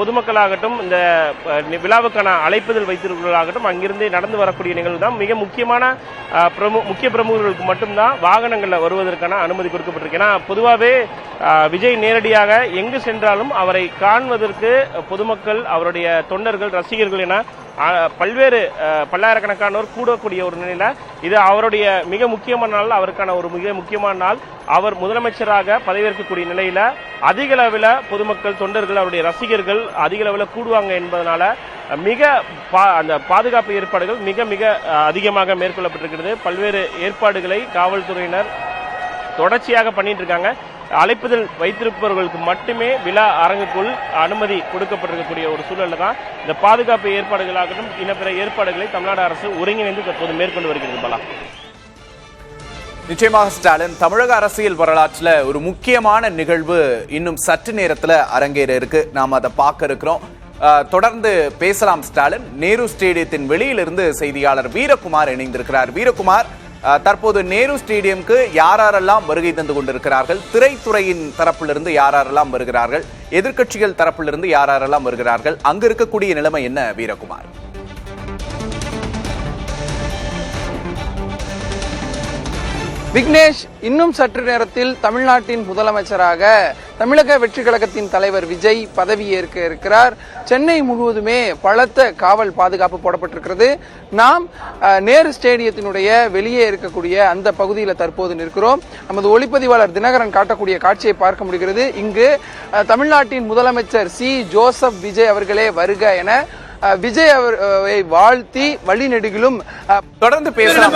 பொதுமக்களாகட்டும் இந்த விழாவுக்கான அழைப்புதல் வைத்திருப்பவர்களாகட்டும் அங்கிருந்து நடந்து வரக்கூடிய நிகழ்வு தான் மிக முக்கியமான முக்கிய பிரமுகர்களுக்கு மட்டும்தான் வாகனங்களில் வருவதற்கான அனுமதி கொடுக்கப்பட்டிருக்கு. ஏன்னா பொதுவாகவே விஜய் நேரடியாக எங்கு சென்றாலும் அவரை காண்பதற்கு பொதுமக்கள், அவருடைய தொண்டர்கள், ரசிகர்கள் என பல்லாயிரக்கணக்கானோர் கூடக்கூடிய ஒரு நிலையில இது அவருடைய மிக முக்கியமான நாள், அவருக்கான ஒரு மிக முக்கியமான நாள். அவர் முதலமைச்சராக பதவியேற்கக்கூடிய நிலையில அதிக அளவில் பொதுமக்கள், தொண்டர்கள், அவருடைய ரசிகர்கள் அதிக அளவில் கூடுவாங்க என்பதனால அந்த பாதுகாப்பு ஏற்பாடுகள் மிக மிக அதிகமாக மேற்கொள்ளப்பட்டிருக்கிறது. பல்வேறு ஏற்பாடுகளை காவல்துறையினர் தொடர்ச்சியாக பண்ணிட்டு இருக்காங்க. அழைப்புதல் வைத்திருப்பவர்களுக்கு மட்டுமே விழா அரங்குக்குள் அனுமதி கொடுக்கப்பட்டிருக்கக்கூடிய ஒரு சூழல்ல தான் இந்த பாதுகாப்பு ஏற்பாடுகளாகட்டும் பிற ஏற்பாடுகளை தமிழ்நாடு அரசு ஒருங்கிணைந்து தற்போது மேற்கொண்டு வருகிறது. பலா, நிச்சயமாக ஸ்டாலின், தமிழக அரசியல் வரலாற்றில் ஒரு முக்கியமான நிகழ்வு இன்னும் சற்று நேரத்தில் அரங்கேற இருக்கு. நாம் அதை பார்க்க இருக்கிறோம். தொடர்ந்து பேசலாம் ஸ்டாலின். நேரு ஸ்டேடியத்தின் வெளியிலிருந்து செய்தியாளர் வீரகுமார் இணைந்திருக்கிறார். வீரகுமார், தற்போது நேரு ஸ்டேடியம்க்கு யாரெல்லாம் வருகை தந்து கொண்டிருக்கிறார்கள்? திரைத்துறையின் தரப்பிலிருந்து யாரெல்லாம் வருகிறார்கள்? எதிர்க்கட்சிகள் தரப்பிலிருந்து யாரெல்லாம் வருகிறார்கள்? அங்கு இருக்கக்கூடிய நிலைமை என்ன வீரகுமார்? விக்னேஷ், இன்னும் சற்று நேரத்தில் தமிழ்நாட்டின் முதலமைச்சராக தமிழக வெற்றி கழகத்தின் தலைவர் விஜய் பதவியேற்க இருக்கிறார். சென்னை முழுவதுமே பலத்த காவல் பாதுகாப்பு போடப்பட்டிருக்கிறது. நாம் நேரு ஸ்டேடியத்தினுடைய வெளியே இருக்கக்கூடிய அந்த பகுதியில் தற்போது நிற்கிறோம். நமது ஒளிப்பதிவாளர் தினகரன் காட்டக்கூடிய காட்சியை பார்க்க முடிகிறது. இங்கு தமிழ்நாட்டின் முதலமைச்சர் சி ஜோசப் விஜய் அவர்களே வருக என விஜய் அவரை வாழ்த்தி வழிநெடுகிலும் தொடர்ந்து பேசலாம்.